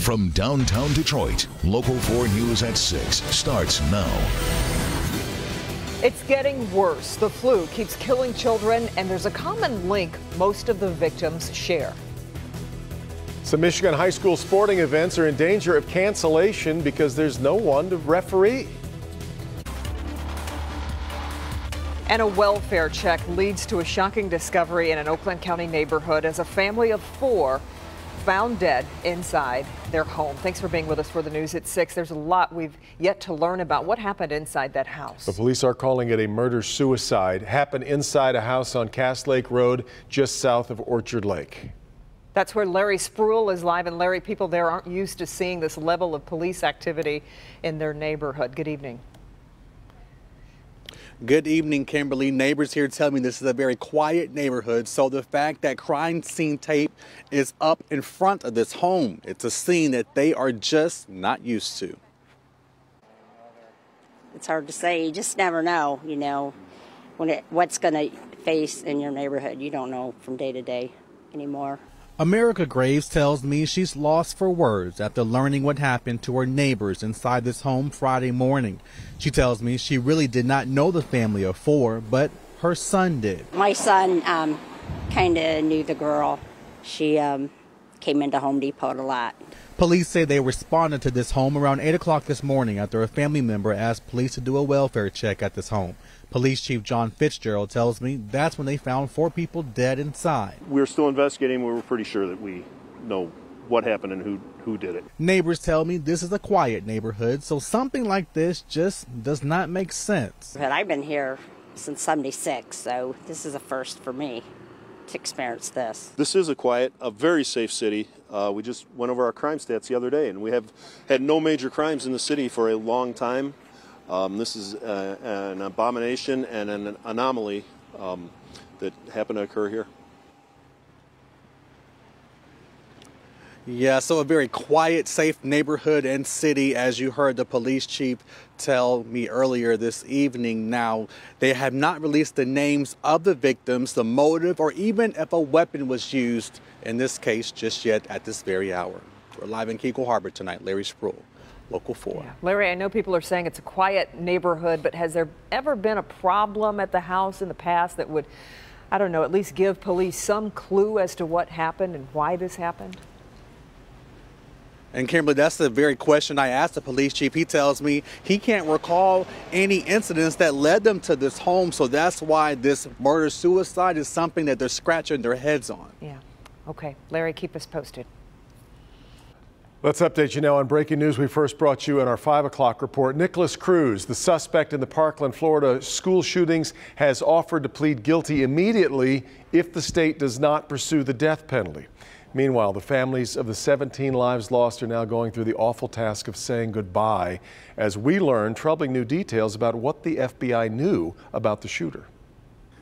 From downtown Detroit, Local 4 News at 6 starts now. It's getting worse. The flu keeps killing children, and there's a common link most of the victims share. Some Michigan high school sporting events are in danger of cancellation because there's no one to referee. And a welfare check leads to a shocking discovery in an Oakland County neighborhood as a family of 4 found dead inside their home. Thanks for being with us for the news at 6. There's a lot we've yet to learn about what happened inside that house. The police are calling it a murder-suicide. Happened inside a house on Cass Lake Road, just south of Orchard Lake. That's where Larry Spruill is live. And Larry, people there aren't used to seeing this level of police activity in their neighborhood. Good evening. Good evening, Kimberly. Neighbors here tell me this is a very quiet neighborhood, so the fact that crime scene tape is up in front of this home, it's a scene that they are just not used to. It's hard to say. You just never know, what's going to face in your neighborhood. You don't know from day to day anymore. America Graves tells me she's lost for words after learning what happened to her neighbors inside this home Friday morning. She tells me she really did not know the family of 4, but her son did. My son kind of knew the girl. She came into Home Depot a lot. Police say they responded to this home around 8 o'clock this morning after a family member asked police to do a welfare check at this home. Police Chief John Fitzgerald tells me that's when they found 4 people dead inside. We're still investigating. We're pretty sure that we know what happened and who did it. Neighbors tell me this is a quiet neighborhood, so something like this just does not make sense. But I've been here since '76, so this is a first for me to experience this. This is a very safe city. We just went over our crime stats the other day, and we have had no major crimes in the city for a long time. This is an abomination and an anomaly that happened to occur here. Yeah, so a very quiet, safe neighborhood and city, as you heard the police chief tell me earlier this evening. Now, they have not released the names of the victims, the motive, or even if a weapon was used in this case just yet at this very hour. We're live in Keiko Harbor tonight. Larry Spruill, Local 4. Yeah. Larry, I know people are saying it's a quiet neighborhood, but has there ever been a problem at the house in the past that would, I don't know, at least give police some clue as to what happened and why this happened? And Kimberly, that's the very question I asked the police chief. He tells me he can't recall any incidents that led them to this home, so that's why this murder-suicide is something that they're scratching their heads on. Yeah. Okay. Larry, keep us posted. Let's update you now on breaking news we first brought you in our 5 o'clock report. Nicholas Cruz, the suspect in the Parkland, Florida school shootings, has offered to plead guilty immediately if the state does not pursue the death penalty. Meanwhile, the families of the 17 lives lost are now going through the awful task of saying goodbye as we learn troubling new details about what the FBI knew about the shooter.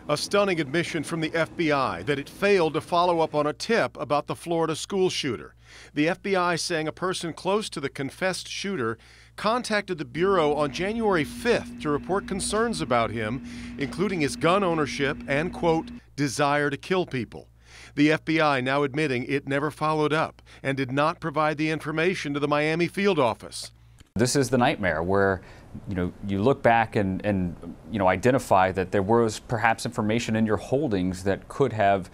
A stunning admission from the FBI that it failed to follow up on a tip about the Florida school shooter. The FBI saying a person close to the confessed shooter contacted the Bureau on January 5th to report concerns about him, including his gun ownership and, quote, desire to kill people. The FBI now admitting it never followed up and did not provide the information to the Miami field office. This is the nightmare where, you look back and identify that there was perhaps information in your holdings that could have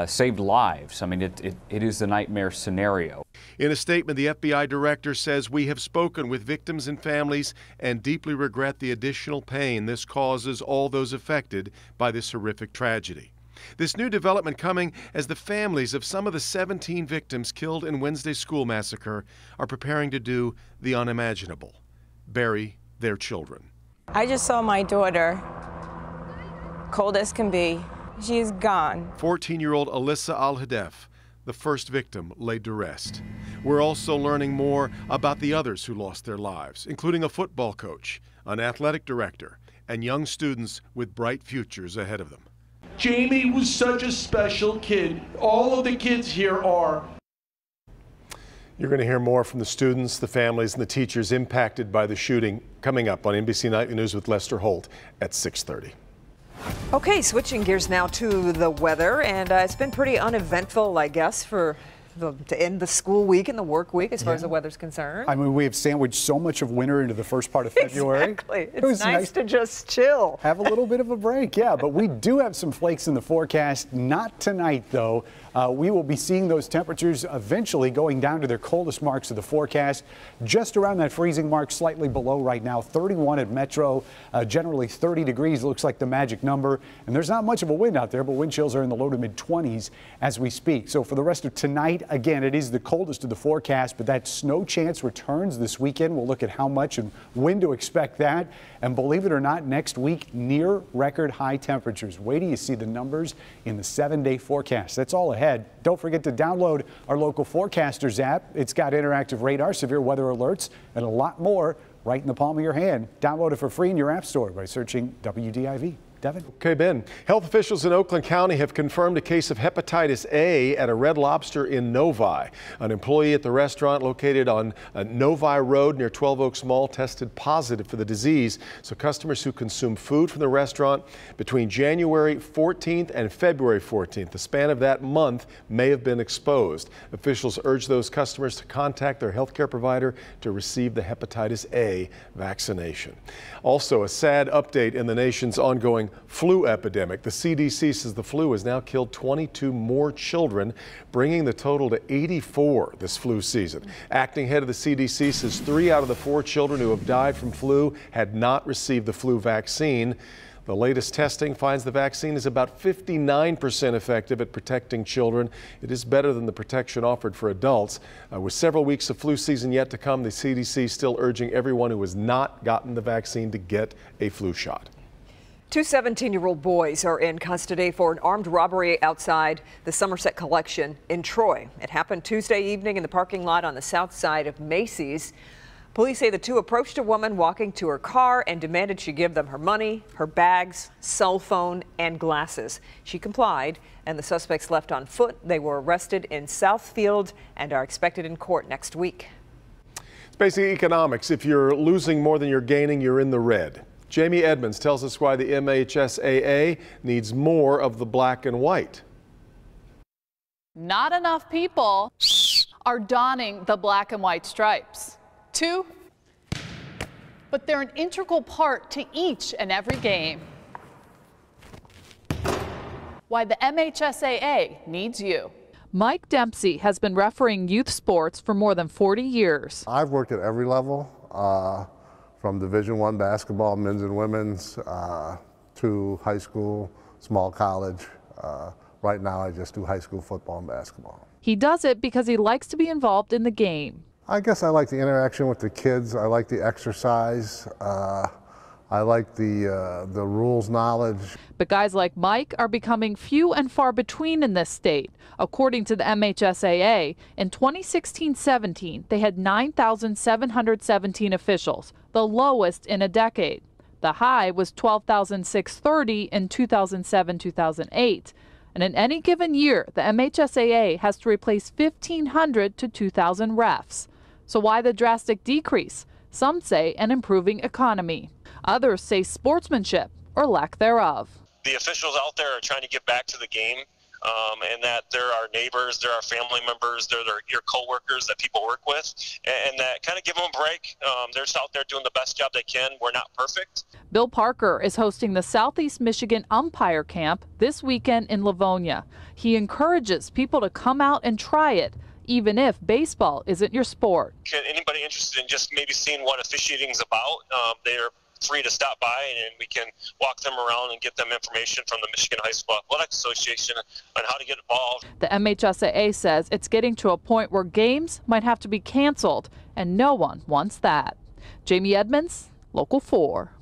saved lives. I mean, it is the nightmare scenario. In a statement, the FBI director says, "We have spoken with victims and families and deeply regret the additional pain this causes all those affected by this horrific tragedy." This new development coming as the families of some of the 17 victims killed in Wednesday's school massacre are preparing to do the unimaginable: bury their children. I just saw my daughter, cold as can be. She is gone. 14-year-old Alyssa Al-Hadef, the first victim, laid to rest. We're also learning more about the others who lost their lives, including a football coach, an athletic director, and young students with bright futures ahead of them. Jamie was such a special kid. All of the kids here are. You're going to hear more from the students, the families, and the teachers impacted by the shooting coming up on NBC Nightly News with Lester Holt at 6:30. Okay, switching gears now to the weather, and it's been pretty uneventful, I guess, for to end the school week and the work week as far as the weather's concerned. I mean, we have sandwiched so much of winter into the first part of February. Exactly. It's nice to just chill. Have a little bit of a break, yeah. But we do have some flakes in the forecast. Not tonight, though. We will be seeing those temperatures eventually going down to their coldest marks of the forecast. Just around that freezing mark, slightly below right now. 31 at Metro, generally 30 degrees looks like the magic number. And there's not much of a wind out there, but wind chills are in the low to mid 20s as we speak. So for the rest of tonight, again, it is the coldest of the forecast, but that snow chance returns this weekend. We'll look at how much and when to expect that. And believe it or not, next week, near record high temperatures. Wait till you see the numbers in the 7-day forecast. That's all ahead. Don't forget to download our local forecasters app. It's got interactive radar, severe weather alerts, and a lot more right in the palm of your hand. Download it for free in your app store by searching WDIV. Devin. Okay, Ben. Health officials in Oakland County have confirmed a case of hepatitis A at a Red Lobster in Novi. An employee at the restaurant located on Novi Road near 12 Oaks Mall tested positive for the disease. So customers who consume food from the restaurant between January 14th and February 14th, the span of that month, may have been exposed. Officials urge those customers to contact their healthcare provider to receive the hepatitis A vaccination. Also, a sad update in the nation's ongoing flu epidemic. The CDC says the flu has now killed 22 more children, bringing the total to 84 this flu season. Acting head of the CDC says 3 out of the 4 children who have died from flu had not received the flu vaccine. The latest testing finds the vaccine is about 59% effective at protecting children. It is better than the protection offered for adults. With several weeks of flu season yet to come, the CDC is still urging everyone who has not gotten the vaccine to get a flu shot. 2 17-year-old boys are in custody for an armed robbery outside the Somerset Collection in Troy. It happened Tuesday evening in the parking lot on the south side of Macy's. Police say the two approached a woman walking to her car and demanded she give them her money, her bags, cell phone, and glasses. She complied, and the suspects left on foot. They were arrested in Southfield and are expected in court next week. It's basic economics. If you're losing more than you're gaining, you're in the red. Jamie Edmonds tells us why the MHSAA needs more of the black and white. Not enough people are donning the black and white stripes. 2, but they're an integral part to each and every game. Why the MHSAA needs you. Mike Dempsey has been refereeing youth sports for more than 40 years. I've worked at every level. From Division I basketball, men's and women's, to high school, small college. Right now I just do high school football and basketball. He does it because he likes to be involved in the game. I guess I like the interaction with the kids. I like the exercise. I like the rules knowledge. But guys like Mike are becoming few and far between in this state. According to the MHSAA, in 2016-17, they had 9,717 officials, the lowest in a decade. The high was 12,630 in 2007-2008. And in any given year, the MHSAA has to replace 1,500 to 2,000 refs. So why the drastic decrease? Some say an improving economy. Others say sportsmanship or lack thereof. The officials out there are trying to get back to the game, and that there are neighbors, there are family members, there are your coworkers that people work with, and that kind of give them a break. They're just out there doing the best job they can. We're not perfect. Bill Parker is hosting the Southeast Michigan Umpire Camp this weekend in Livonia. He encourages people to come out and try it, even if baseball isn't your sport. Anybody interested in just maybe seeing what officiating is about, they're free to stop by, and we can walk them around and get them information from the Michigan High School Athletic Association on how to get involved. The MHSAA says it's getting to a point where games might have to be canceled, and no one wants that. Jamie Edmonds, Local 4.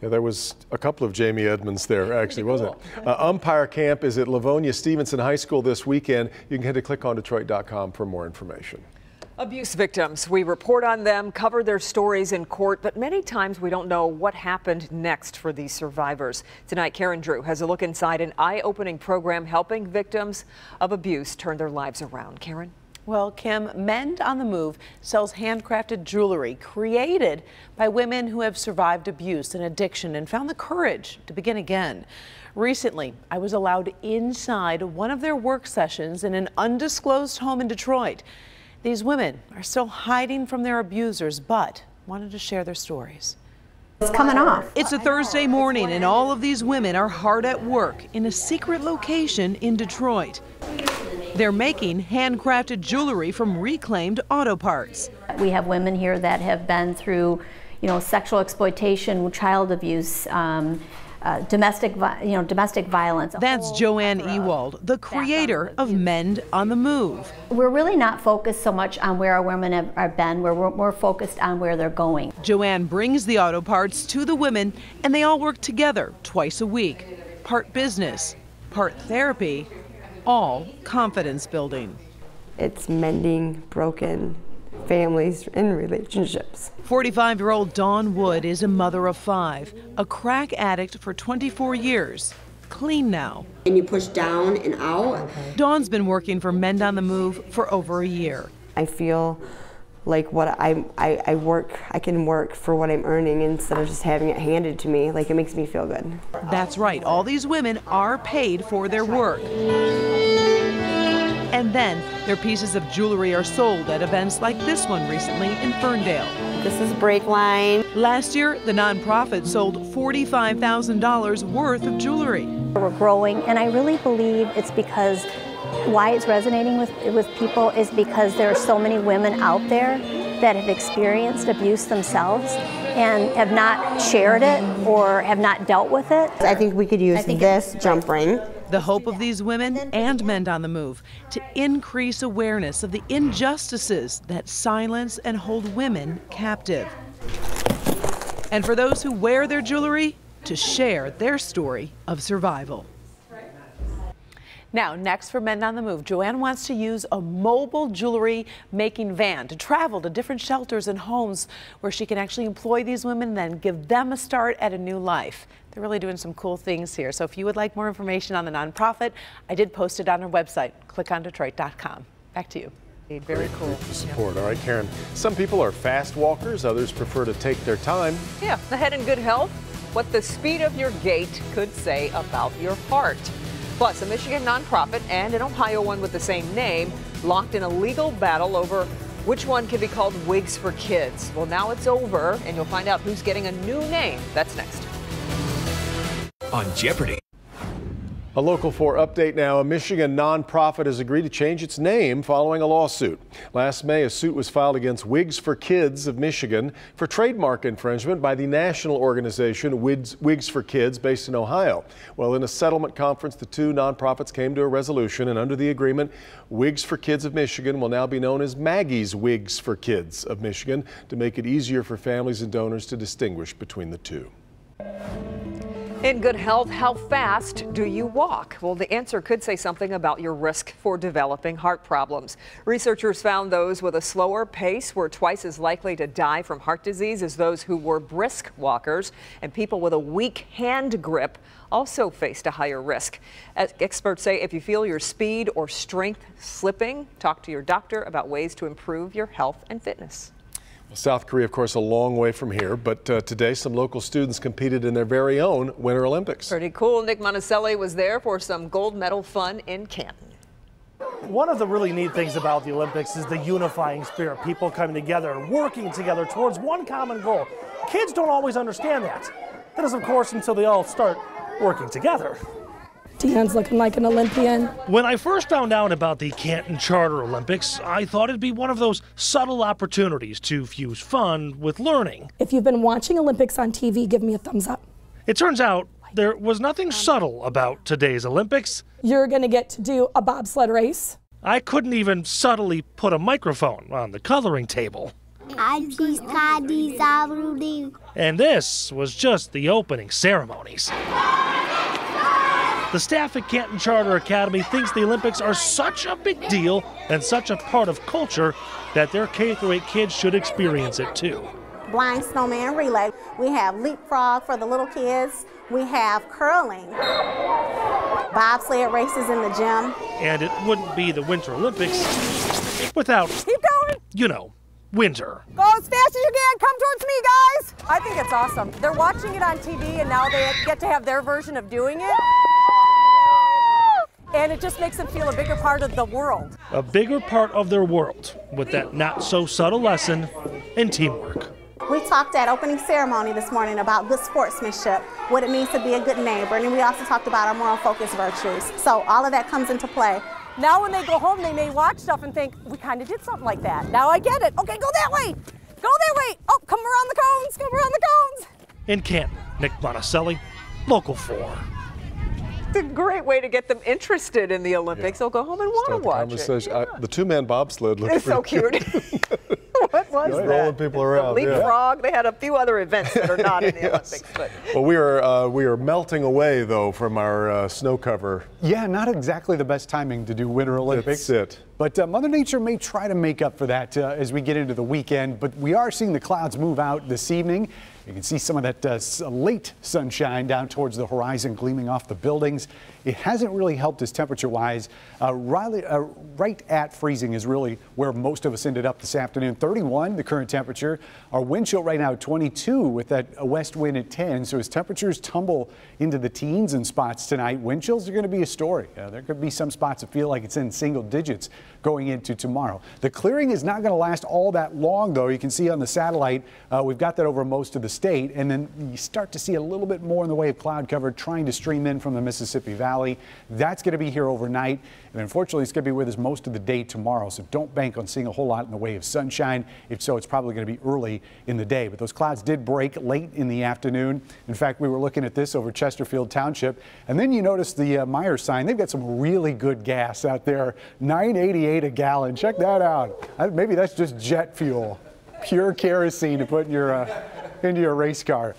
Yeah, there was a couple of Jamie Edmonds there, actually, wasn't it? Umpire Camp is at Livonia Stevenson High School this weekend. You can head to clickondetroit.com for more information. Abuse victims. We report on them, cover their stories in court, but many times we don't know what happened next for these survivors. Tonight, Karen Drew has a look inside an eye-opening program helping victims of abuse turn their lives around. Karen? Well, Kim, Mend on the Move sells handcrafted jewelry created by women who have survived abuse and addiction and found the courage to begin again. Recently, I was allowed inside one of their work sessions in an undisclosed home in Detroit. These women are still hiding from their abusers, but wanted to share their stories. It's coming off. It's a Thursday morning, and all of these women are hard at work in a secret location in Detroit. They're making handcrafted jewelry from reclaimed auto parts. We have women here that have been through, sexual exploitation, child abuse, domestic violence. That's Joanne Ewald, the creator of Mend on the Move. We're really not focused so much on where our women have been. We're more focused on where they're going. Joanne brings the auto parts to the women, and they all work together twice a week. Part business, part therapy, all confidence building. It's mending broken families and relationships. 45-year-old Dawn Wood is a mother of 5, a crack addict for 24 years, clean now. And you push down and out. Dawn's been working for Mend on the Move for over a year. I feel like I can work for what I'm earning instead of just having it handed to me. Like, it makes me feel good. That's right, all these women are paid for their work. And then their pieces of jewelry are sold at events like this one recently in Ferndale. This is Breakline. Last year, the nonprofit sold $45,000 worth of jewelry. We're growing, and I really believe it's because why it's resonating with people is because there are so many women out there that have experienced abuse themselves and have not shared it or have not dealt with it. I think we could use this jump ring. The hope of these women and Mend on the Move to increase awareness of the injustices that silence and hold women captive. And for those who wear their jewelry, to share their story of survival. Now, next for Mend on the Move, Joanne wants to use a mobile jewelry making van to travel to different shelters and homes where she can actually employ these women and then give them a start at a new life. They're really doing some cool things here. So if you would like more information on the nonprofit, I did post it on our website, clickondetroit.com. Back to you. Very cool. Support. All right, Karen. Some people are fast walkers, others prefer to take their time. Yeah, the head in good health, what the speed of your gait could say about your heart. Plus, a Michigan nonprofit and an Ohio one with the same name locked in a legal battle over which one can be called Wigs for Kids. Well, now it's over, and you'll find out who's getting a new name. That's next. On Jeopardy! A Local 4 update now. A Michigan nonprofit has agreed to change its name following a lawsuit. Last May, a suit was filed against Wigs for Kids of Michigan for trademark infringement by the national organization Wigs for Kids based in Ohio. Well, in a settlement conference, the two nonprofits came to a resolution, and under the agreement, Wigs for Kids of Michigan will now be known as Maggie's Wigs for Kids of Michigan to make it easier for families and donors to distinguish between the two. In good health, how fast do you walk? Well, the answer could say something about your risk for developing heart problems. Researchers found those with a slower pace were twice as likely to die from heart disease as those who were brisk walkers, and people with a weak hand grip also faced a higher risk. Experts say if you feel your speed or strength slipping, talk to your doctor about ways to improve your health and fitness. South Korea, of course, a long way from here, but today some local students competed in their very own Winter Olympics. Pretty cool. Nick Monticelli was there for some gold medal fun in Canton. One of the really neat things about the Olympics is the unifying spirit, people coming together and working together towards one common goal. Kids don't always understand that. That is, of course, until they all start working together. Dean's looking like an Olympian. When I first found out about the Canton Charter Olympics, I thought it'd be one of those subtle opportunities to fuse fun with learning. If you've been watching Olympics on TV, give me a thumbs up. It turns out there was nothing subtle about today's Olympics. You're going to get to do a bobsled race. I couldn't even subtly put a microphone on the coloring table. And this was just the opening ceremonies. The staff at Canton Charter Academy thinks the Olympics are such a big deal and such a part of culture that their K-8 kids should experience it too. Blind snowman relay. We have leapfrog for the little kids. We have curling, bobsled races in the gym. And it wouldn't be the Winter Olympics without, keep going, you know, winter. Go as fast as you can. Come towards me, guys. I think it's awesome. They're watching it on TV, and now they get to have their version of doing it. and it just makes them feel a bigger part of the world. A bigger part of their world with that not so subtle lesson in teamwork. We talked at opening ceremony this morning about good sportsmanship, what it means to be a good neighbor, and we also talked about our moral focus virtues. So all of that comes into play. Now when they go home, they may watch stuff and think, we kind of did something like that. Now I get it. Okay, go that way. Go that way. Oh, come around the cones. Come around the cones. In Canton, Nick Monticelli, Local 4. It's a great way to get them interested in the Olympics. They'll go home and want to watch it. The two-man bobsled looks It's so cute. What was that? Rolling people around. Leapfrog. They had a few other events that are not in the Olympics. But. Well, we are melting away though from our snow cover. Yeah, not exactly the best timing to do Winter Olympics. That's it. But Mother Nature may try to make up for that as we get into the weekend. But we are seeing the clouds move out this evening. You can see some of that late sunshine down towards the horizon gleaming off the buildings. It hasn't really helped us temperature-wise. Right at freezing is really where most of us ended up this afternoon. 31, the current temperature. Our wind chill right now at 22 with that west wind at 10. So as temperatures tumble into the teens in spots tonight, wind chills are going to be a story. There could be some spots that feel like it's in single digits going into tomorrow. The clearing is not going to last all that long, though. You can see on the satellite, we've got that over most of the state, and then you start to see a little bit more in the way of cloud cover trying to stream in from the Mississippi Valley. That's going to be here overnight, and unfortunately it's going to be with us most of the day tomorrow, so don't bank on seeing a whole lot in the way of sunshine. If so, it's probably going to be early in the day, but those clouds did break late in the afternoon. In fact, we were looking at this over Chesterfield Township, and then you notice the Meyer sign. They've got some really good gas out there, $9.88 a gallon. Check that out. Maybe that's just jet fuel, pure kerosene to put in your into your race car.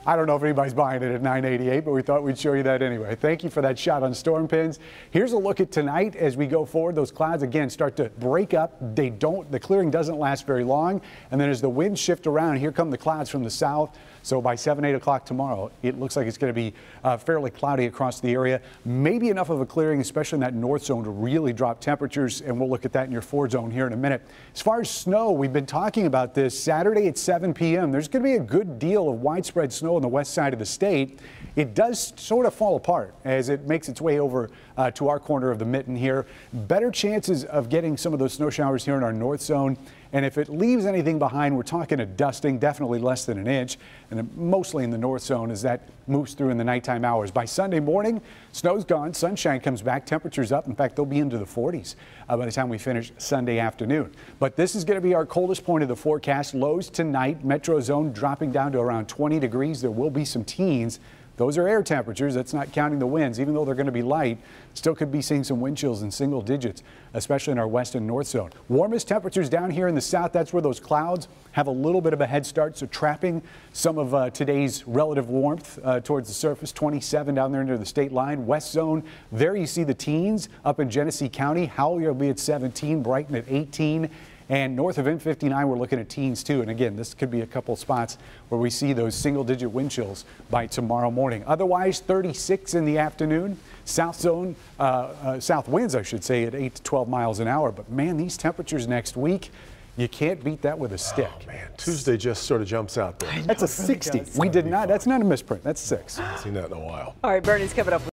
I don't know if anybody's buying it at $9.88, but we thought we'd show you that anyway. Thank you for that shot on storm pins. Here's a look at tonight as we go forward. Those clouds again start to break up. The clearing doesn't last very long. And then as the winds shift around, here come the clouds from the south. So by 7, 8 o'clock tomorrow, it looks like it's going to be fairly cloudy across the area. Maybe enough of a clearing, especially in that north zone, to really drop temperatures. And we'll look at that in your 4 zone here in a minute. As far as snow, we've been talking about this Saturday at 7 p.m. There's going to be a good deal of widespread snow on the west side of the state. It does sort of fall apart as it makes its way over to our corner of the mitten here. Better chances of getting some of those snow showers here in our north zone. And if it leaves anything behind, we're talking a dusting, definitely less than an inch, and mostly in the north zone as that moves through in the nighttime hours. By Sunday morning, snow's gone, sunshine comes back, temperatures up. In fact, they'll be into the 40s by the time we finish Sunday afternoon. But this is going to be our coldest point of the forecast. Lows tonight, metro zone dropping down to around 20 degrees. There will be some teens. Those are air temperatures. That's not counting the winds. Even though they're going to be light, still could be seeing some wind chills in single digits, especially in our west and north zone. Warmest temperatures down here in the south. That's where those clouds have a little bit of a head start, so trapping some of today's relative warmth towards the surface. 27 down there near the state line. West zone, there you see the teens up in Genesee County. Howell will be at 17, Brighton at 18. And north of M59, we're looking at teens too. And again, this could be a couple spots where we see those single-digit wind chills by tomorrow morning. Otherwise, 36 in the afternoon. South zone, south winds, I should say, at 8 to 12 miles an hour. But man, these temperatures next week, you can't beat that with a stick. Oh man, Tuesday just sort of jumps out there. That's a 60. We did not. That's not a misprint. That's 6. I haven't seen that in a while. All right, Bernie's coming up with